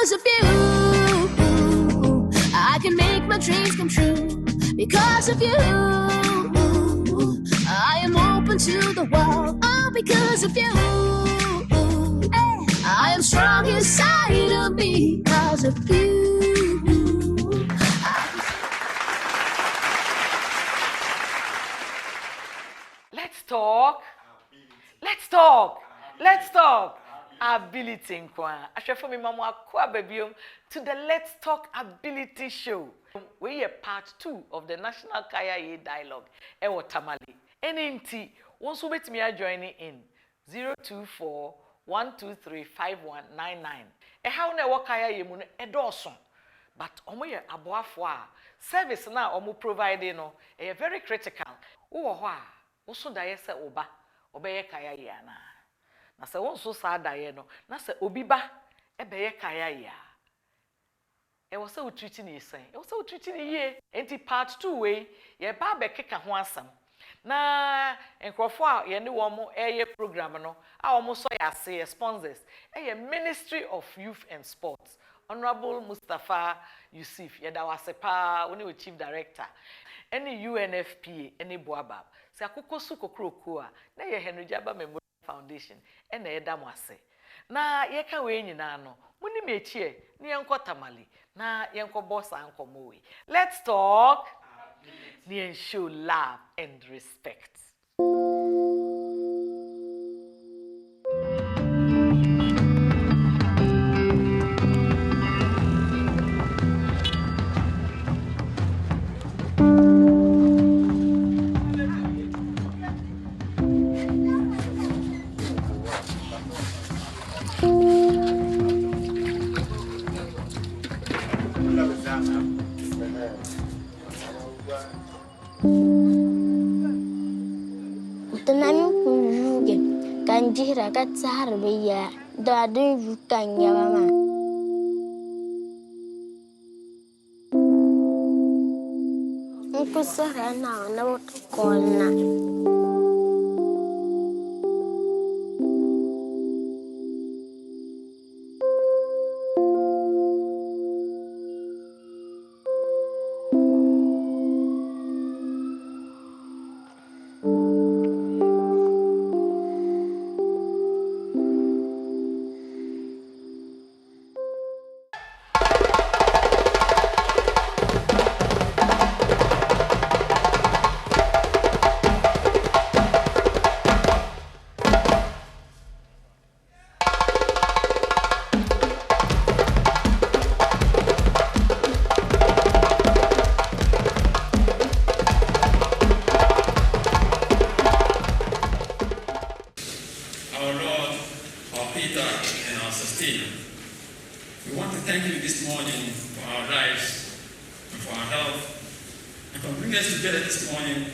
because of you. I can make my dreams come true because of you. I am open to the world, all because of you. I am strong inside of me because of you. Let's talk. Let's talk. Let's talk. Ability nkwa. Ashefo mi mama akwa babium to the Let's Talk Ability Show. We are part 2 of the National Kayayei Dialogue. Ewo Tamale. NNT. Once we met me joining in 024-123-5199. How na wo Kayayei mu no edoson. But omo ye aboafo a service na omo provide no e very critical. Wo ho a wo so da ye se oba obeye Kayayei ana. Na se won so sa daye no na se obi ba ebeye Kayayei a e wo se wo treat ni isen e wo se wo treat ni ye enti part 2 we ye ba be keka ho asam na enkrofo a ye ne wo mo eye program no a wo mo so ya se sponsors eye Ministry of Youth and Sports. Honorable Mustafa Yusuf ye da wasepa woni chief director any UNFPA any boabab se akoko su kokroko a na ye Henry Jaba Memorial Foundation ena eda mo ase na ye ka we nyina no muni mechie ni yenko Tamale na yenko bossa ankomo we. Let's talk. Ni show love and respect. Kanjira katsar beya da dun yukan ya mama nkusara na kona We want to thank you this morning for our lives and for our health and for bringing us together this morning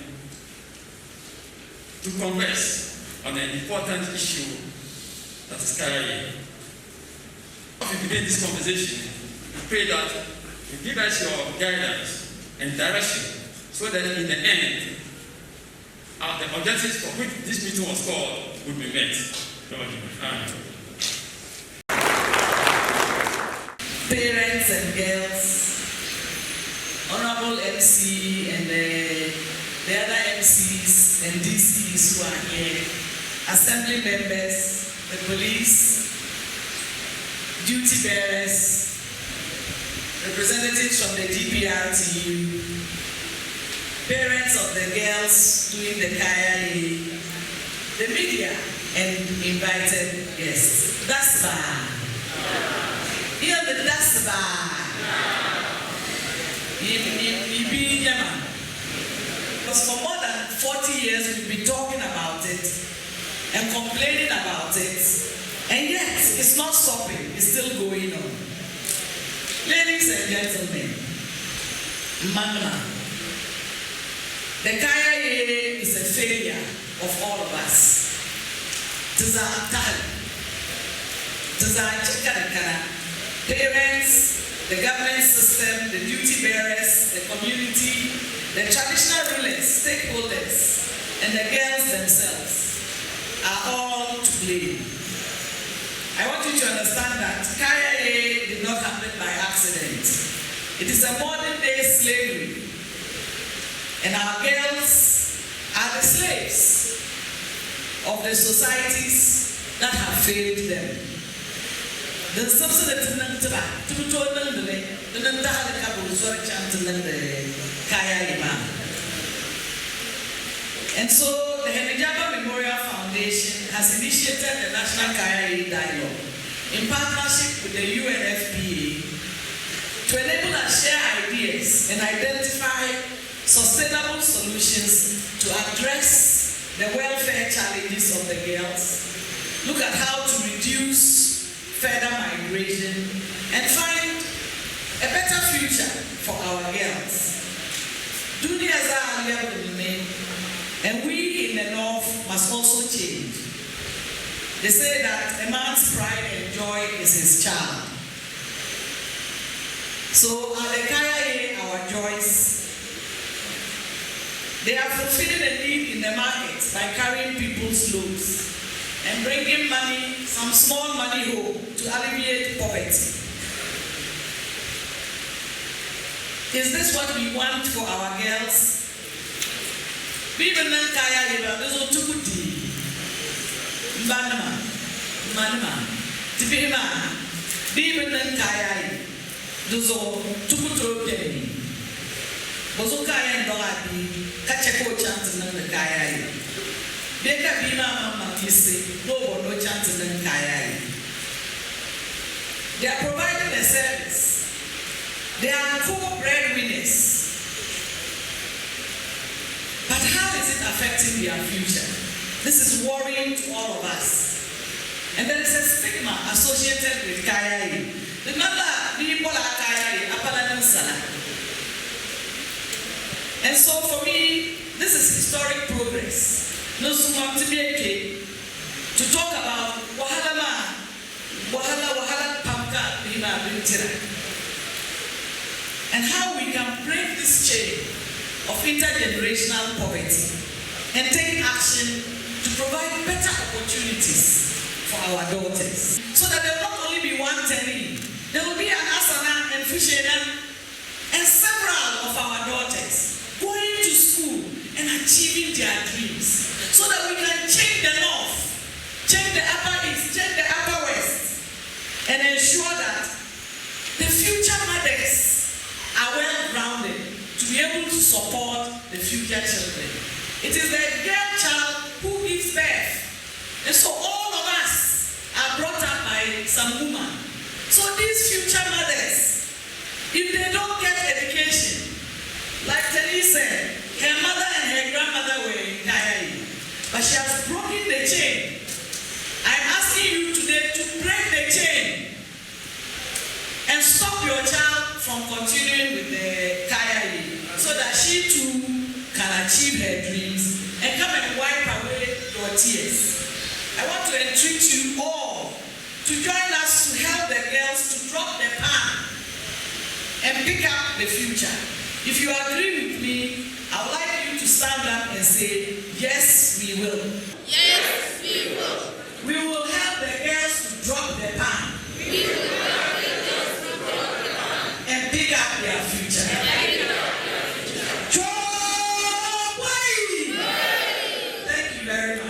to converse on an important issue that is Kayayei. As we begin this conversation, we pray that you give us your guidance and direction so that in the end, the objectives for which this meeting was called would be met. Parents and girls, Honorable MC and the other MCs and DCs who are here, Assembly members, the police, duty bearers, representatives from the DPR team, parents of the girls doing the Kayayei, the media, and invited guests. That's bad. Here the dust bar. Because for more than 40 years we've been talking about it and complaining about it, and yet it's not stopping, it's still going on. Ladies and gentlemen, Magna, the Kayayei is a failure of all of us. Parents, the government system, the duty bearers, the community, the traditional rulers, stakeholders, and the girls themselves are all to blame. I want you to understand that Kayayei did not happen by accident. It is a modern day slavery. And our girls are the slaves of the societies that have failed them. The subsidy to and so the Henijaba Memorial Foundation has initiated the National Kayayei Dialogue in partnership with the UNFPA to enable us share ideas and identify sustainable solutions to address the welfare challenges of the girls, look at how to reduce further migration, and find a better future for our girls. And we in the North must also change. They say that a man's pride and joy is his child. So are the Kayayei our joys? They are fulfilling a need in the market by carrying people's loads and bringing money, some small money home to alleviate poverty. Is this what we want for our girls? People nan Kayayei ba dozo tukudi. Manama. Tipima. People nan Kayayei dozo tukutro deni. Bozo Kayayei ndogadi kacheko chance nan Kayayei. Beka bima mama kisi no bono chance nan Kayayei. They are providing a service. They are co-breadwinners. But how is it affecting their future? This is worrying to all of us. And there is a stigma associated with Kayayei. Remember, people are Kayayei, Apalanan Sana. And so for me, this is historic progress. No sooner to talk about Wahala Pamka Bima Bintira. And how we can break this chain of intergenerational poverty and take action to provide better opportunities for our daughters. So that there will not only be one Teni, there will be an Asana and Fushena and several of our daughters going to school and achieving their dreams. So that we can change the North, change the Upper East, change the Upper West, and ensure that the future mothers are well-grounded to be able to support the future children. It is the girl child who gives birth. And so all of us are brought up by some woman. So these future mothers, if they don't get education, like Denise said, her mother and her grandmother were in Kayayei, but she has broken the chain. I'm asking you today to break the chain and stop your child from continuing with the Kayayei so that she too can achieve her dreams and come and wipe away your tears. I want to entreat you all to join us to help the girls to drop the pan and pick up the future. If you agree with me, I would like you to stand up and say, yes, we will. Yes, we will. We will help the girls to drop the pan. We will help the girls to drop the pan and pick up their future. Thank you very much.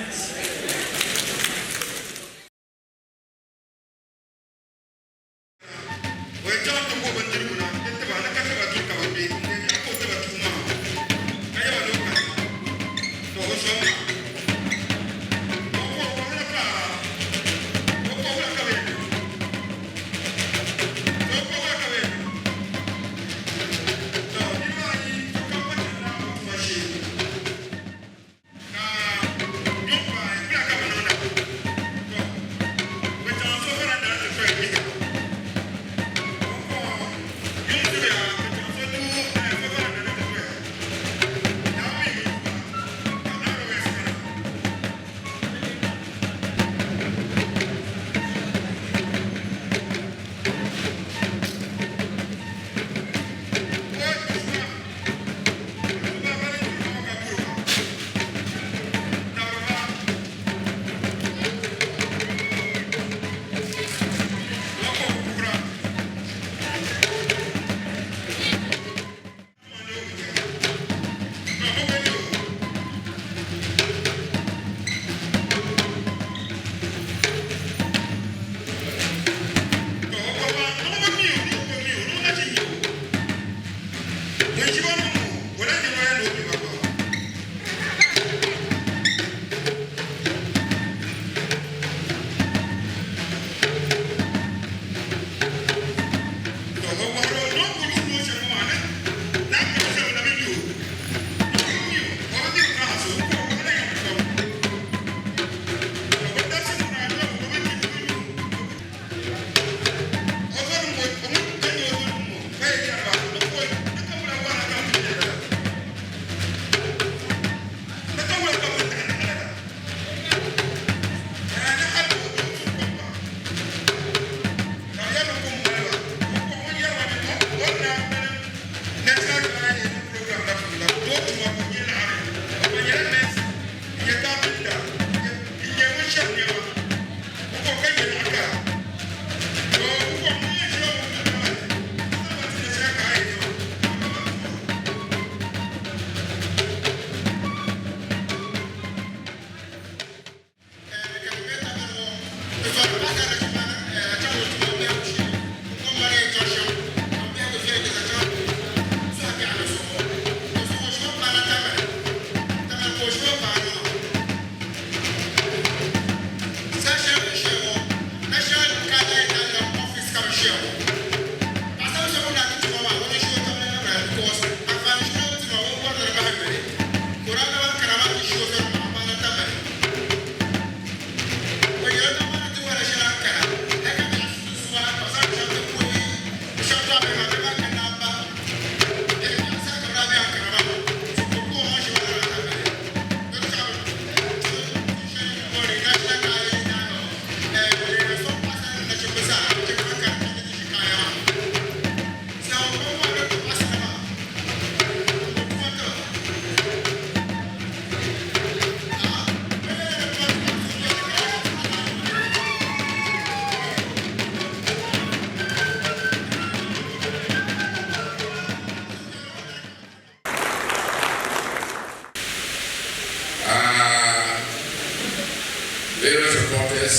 Various supporters,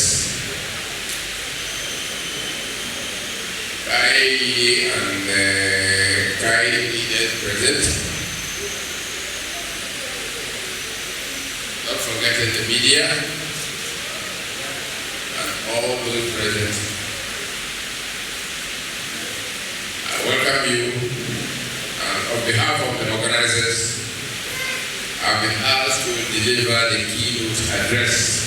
Kayayei and Kayayei leaders present. Not forgetting the media and all those present. I welcome you, and on behalf of the organizers, I've been asked to deliver the keynote address.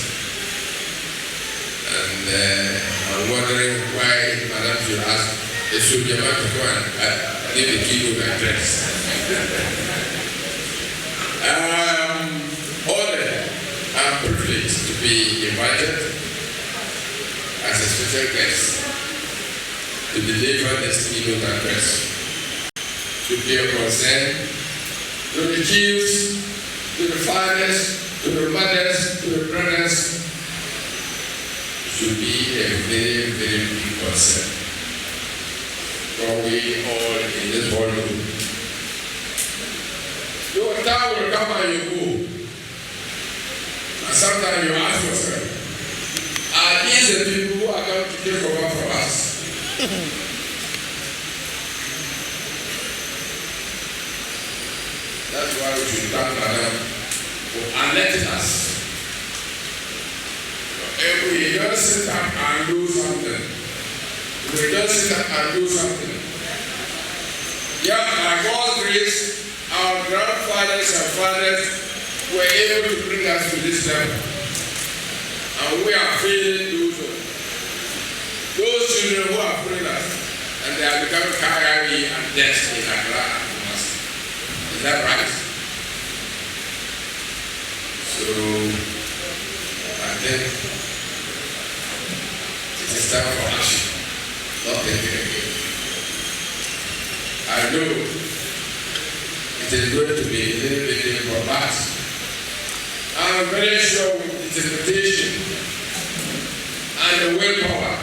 And I'm wondering why Madam should ask the soldier man to come and give the keynote address. Honored and privileged to be invited as a special guest to deliver this keynote address. To be a concern to the chiefs, to the fathers, to the mothers, to the brothers, should be a very, very big concern. For we all in this ballroom. Your time will come and you go. And sometimes you ask yourself, are these the people who are going to take over from us? That's why we should thank Madam for electing us. If we just sit up and do something, yeah, by God's grace, our grandfathers and fathers were able to bring us to this level. And we are failing those children who are failing us, and they are becoming Kayayei and death in Accra and Kumasi. Is that right? So, I think it is time for action, not thinking again. I know it is going to be a little bit difficult, but I'm very sure with the interpretation and the willpower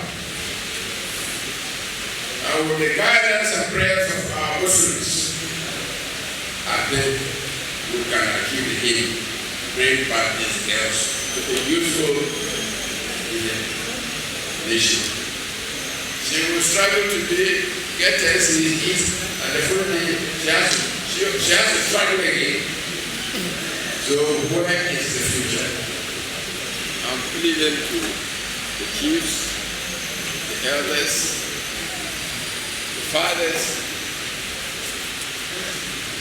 and with the guidance and prayers of our Muslims, I think we can achieve the aim, bring back these girls to be useful in the nation. She will struggle today, get SEs, and the following day she has to struggle again. So where is the future? I'm pleading to the chiefs, the elders, the fathers,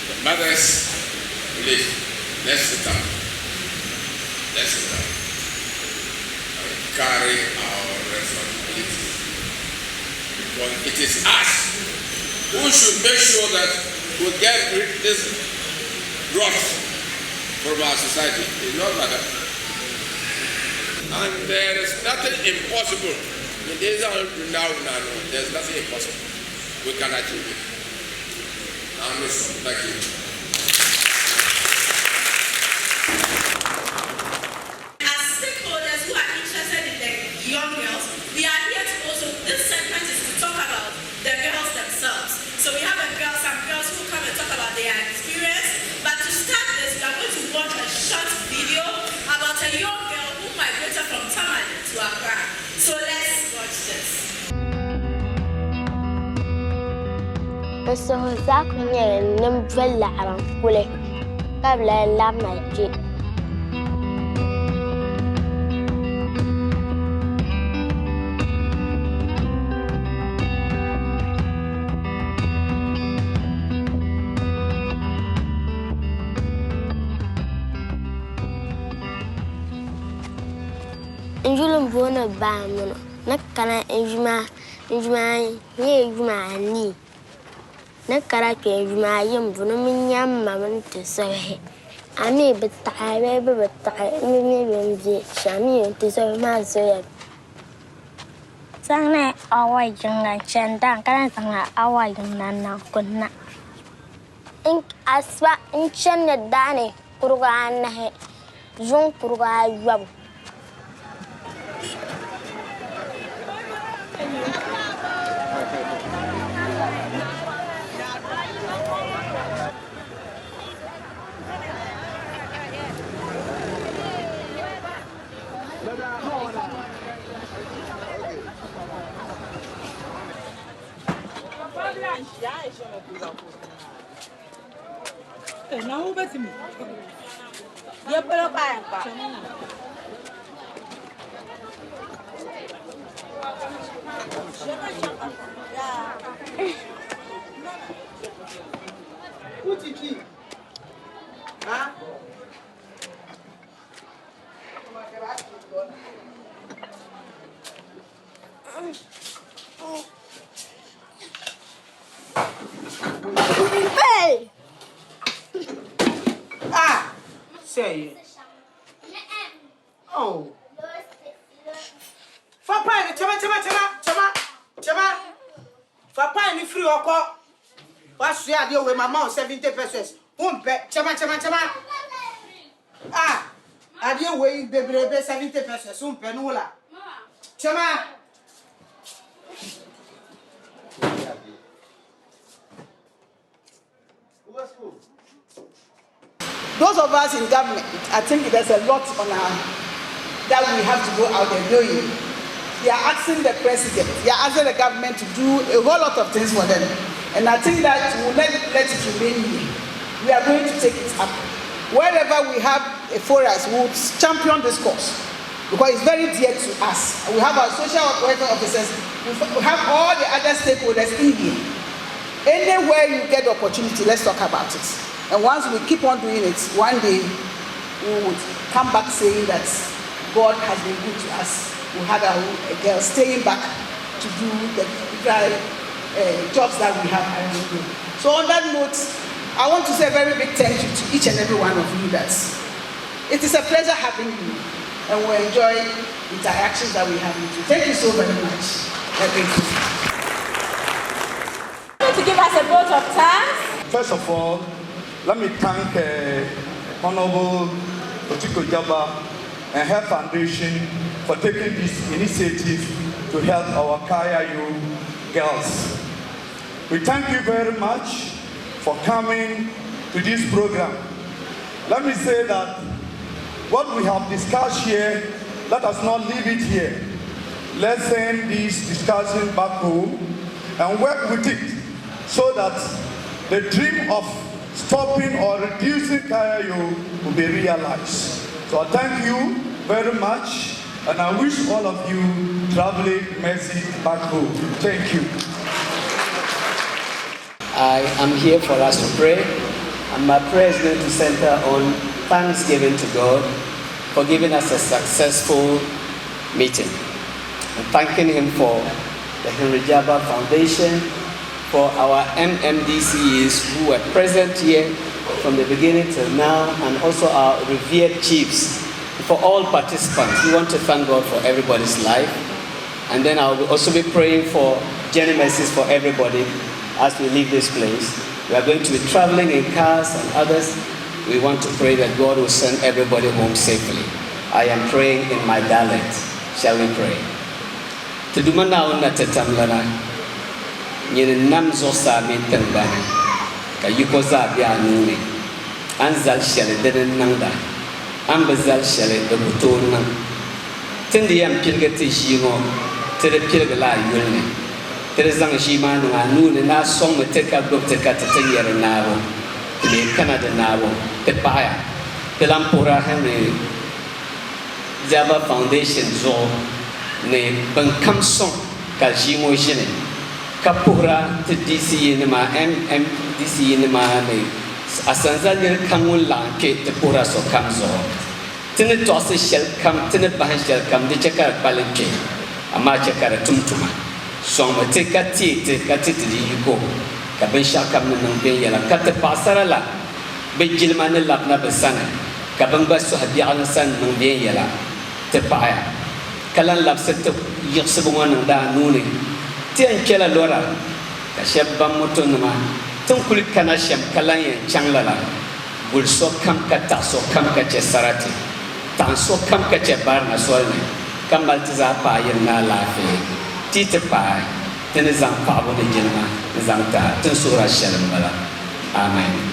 the mothers, please, let's sit down. Let's sit down and carry our responsibility. Because it is us who should make sure that we get rid of this rot from our society. It's not like that. And there is nothing impossible. There's nothing impossible. We can achieve it. Thank you. As stakeholders who are interested in the young girls, we are here to also, this segment is to talk about the girls themselves. So we have some girls who come and talk about their experience. But to start this, we are going to watch a short video about a young girl who migrated from Tamale to Accra. So let's watch this. بس هو ذاك من نمفل عرم كله قبل اللعب نجي انجلم بونا بامنا نكنا انجما Jumai, ye Jumani. Nakarake Jumayim, Vunomiam, Mamma to say. I may but tired, but tired, maybe Shami to serve my soul. Sang our young and Chandan, our young Nana could not. Ink as what in China Danny, Kurgan, Jung Kurga Yab. Now, who bet me? You put up Who did you? Huh? Hey! Ah! Say it. Oh. Papa, chama. Papa, ni free oko. What's the idea with my mom 70 pesos? Chama. Ah! Idea way baby 70 pesos. Penula. Chama. Those of us in government, I think there's a lot on our that we have to go out there doing. They are asking the president, they are asking the government to do a whole lot of things for them. And I think that we will let it remain here. We are going to take it up. Wherever we have a forest, we will champion this cause because it's very dear to us. We have our social welfare officers, we have all the other stakeholders in here. Anywhere you get the opportunity, let's talk about it. And once we keep on doing it, one day we would come back saying that God has been good to us. We had a girl staying back to do the jobs that we have around here. So on that note, I want to say a very big thank you to each and every one of you. It is a pleasure having you, and we enjoy the interactions that we have with you. Thank you so very much. Thank you. To give us a vote of thanks. First of all, let me thank Honorable Otiko Jaba and her foundation for taking this initiative to help our Kayayei girls. We thank you very much for coming to this program. Let me say that what we have discussed here, let us not leave it here. Let's send this discussion back home and work with it so that the dream of stopping or reducing Kayayei will be realized. So I thank you very much, and I wish all of you traveling mercy back home. Thank you. I am here for us to pray, and my prayer is going to center on thanksgiving to God for giving us a successful meeting. I'm thanking Him for the Henry Jaba Foundation, for our MMDCs who were present here from the beginning till now, and also our revered chiefs. For all participants, we want to thank God for everybody's life. And then I'll also be praying for journey mercies for everybody as we leave this place. We are going to be traveling in cars and others. We want to pray that God will send everybody home safely. I am praying in my dialect. Shall we pray? Yin nam zo sa mi tengbani ka yuko za bia nuni an zal shele de nangda an bazal shele de buto nang tindi yam pilga ti shimo tere pilga la yulne tere zang shima na nuni na song me te ka gop te ka te yer na ro te Canada na ro te paia te lampura Henry Jaba Foundation zo ne ban kam song ka shimo shine Kapura to DC in my MMDC in my name. Asanzal Kamul Lanke, the Pura so comes on. Tenet Toss shall come, Tenet Bahan shall come, the Chakar Balanke, a Machakara Tumtuma. Somate Katite, Katiti Yuko, Kabisha Kaman Yala, Katapasarala, Bejilman Lapna Besana, Kabambasu Hadian San Yala, Tepaya, Kalan Lapset Yosabuan da Nuni, Tian Kela Lora, Kashabam Motonuma, Tunkuli Kanasham Kalaya Changlala, will so come kata so come kache sarati, tan so come kache barna solne, Kamaltiza pa yana lafi. Tite pai, tenezang pabo de jenma, zangta, tensura shalambala. Amen.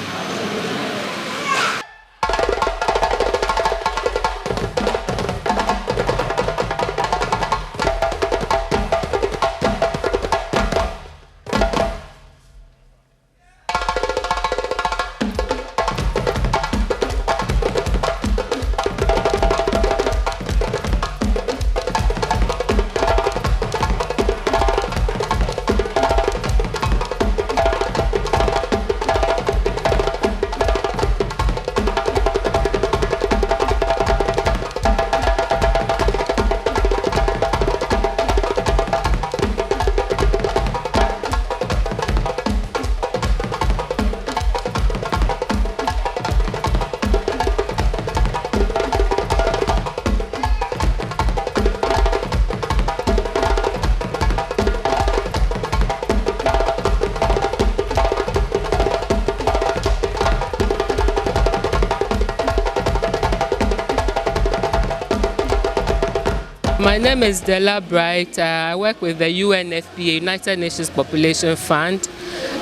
My name is Della Bright. I work with the UNFPA, United Nations Population Fund,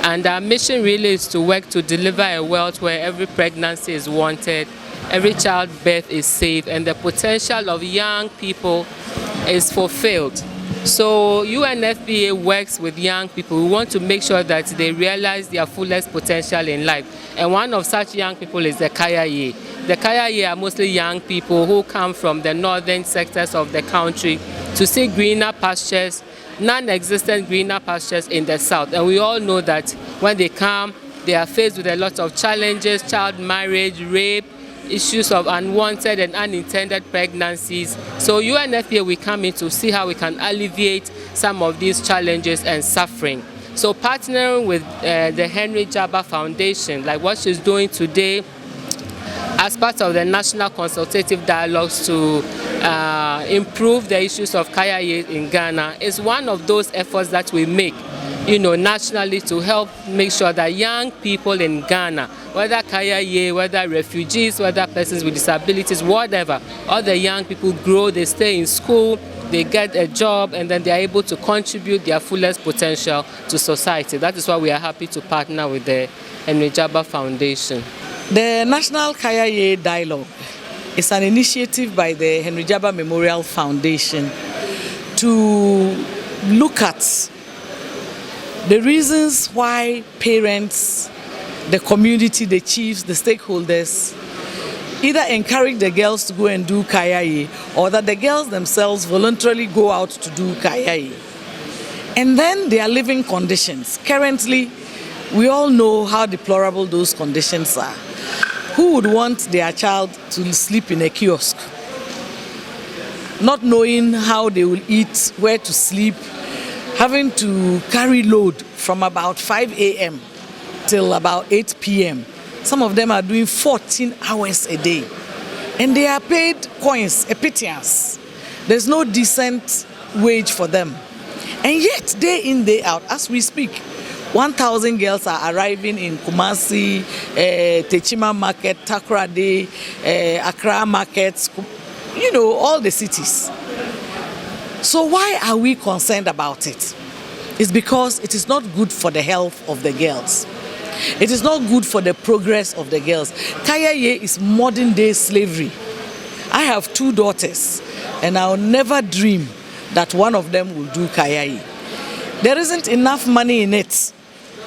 and our mission really is to work to deliver a world where every pregnancy is wanted, every childbirth is safe, and the potential of young people is fulfilled. So UNFPA works with young people. We want to make sure that they realize their fullest potential in life. And one of such young people is the Kayayei. The Kayayei are mostly young people who come from the northern sectors of the country to see greener pastures, non-existent greener pastures in the south. And we all know that when they come, they are faced with a lot of challenges, child marriage, rape, issues of unwanted and unintended pregnancies. So UNFPA, we come in to see how we can alleviate some of these challenges and suffering. So partnering with the Henry Jabba Foundation, like what she's doing today, as part of the national consultative dialogues to improve the issues of Kayayei in Ghana, is one of those efforts that we make, nationally to help make sure that young people in Ghana, whether Kayayei, whether refugees, whether persons with disabilities, whatever, all the young people grow, they stay in school, they get a job, and then they are able to contribute their fullest potential to society. That is why we are happy to partner with the Henry Jabba Foundation. The National Kayayei Dialogue is an initiative by the Henry Jabba Memorial Foundation to look at the reasons why parents, the community, the chiefs, the stakeholders either encourage the girls to go and do Kayayei, or that the girls themselves voluntarily go out to do Kayayei. And then their living conditions. Currently, we all know how deplorable those conditions are. Who would want their child to sleep in a kiosk? Not knowing how they will eat, where to sleep, having to carry load from about 5 a.m. till about 8 p.m. Some of them are doing 14 hours a day. And they are paid coins, a pittance. There's no decent wage for them. And yet, day in, day out, as we speak, 1,000 girls are arriving in Kumasi, Techima Market, Takoradi, Accra markets, all the cities. So why are we concerned about it? It's because it is not good for the health of the girls. It is not good for the progress of the girls. Kayayei is modern day slavery. I have 2 daughters, and I'll never dream that one of them will do Kayayei. There isn't enough money in it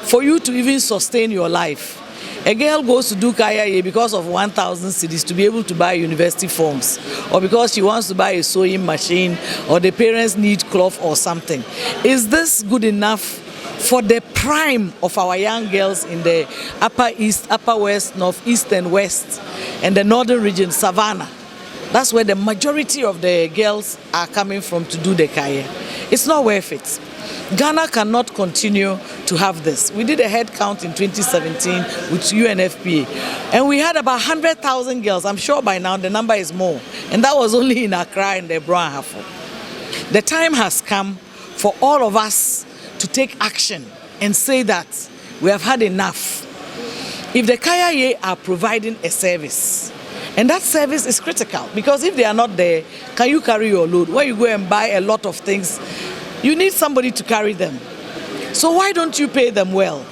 for you to even sustain your life. A girl goes to do Kayayei because of 1,000 cedis to be able to buy university forms, or because she wants to buy a sewing machine, or the parents need cloth or something. Is this good enough for the prime of our young girls in the Upper East, Upper West, Northeast and West, and the northern region, Savannah? That's where the majority of the girls are coming from to do the Kayayei. It's not worth it. Ghana cannot continue to have this. We did a head count in 2017 with UNFPA, and we had about 100,000 girls. I'm sure by now the number is more, and that was only in Accra and the Brown Hafo. The time has come for all of us to take action and say that we have had enough. If the Kayayei are providing a service, and that service is critical, because if they are not there, can you carry your load? When you go and buy a lot of things, you need somebody to carry them. So why don't you pay them well?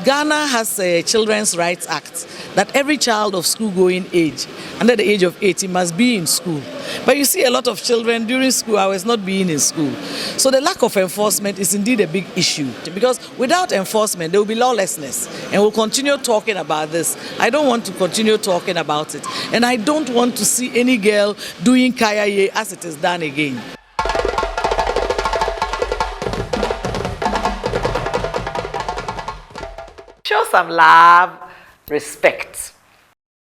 Ghana has a Children's Rights Act that every child of school-going age, under the age of 18, must be in school. But you see a lot of children during school hours not being in school. So the lack of enforcement is indeed a big issue, because without enforcement, there will be lawlessness. And we'll continue talking about this. I don't want to continue talking about it. And I don't want to see any girl doing Kayayei as it is done again. Show some love, respect.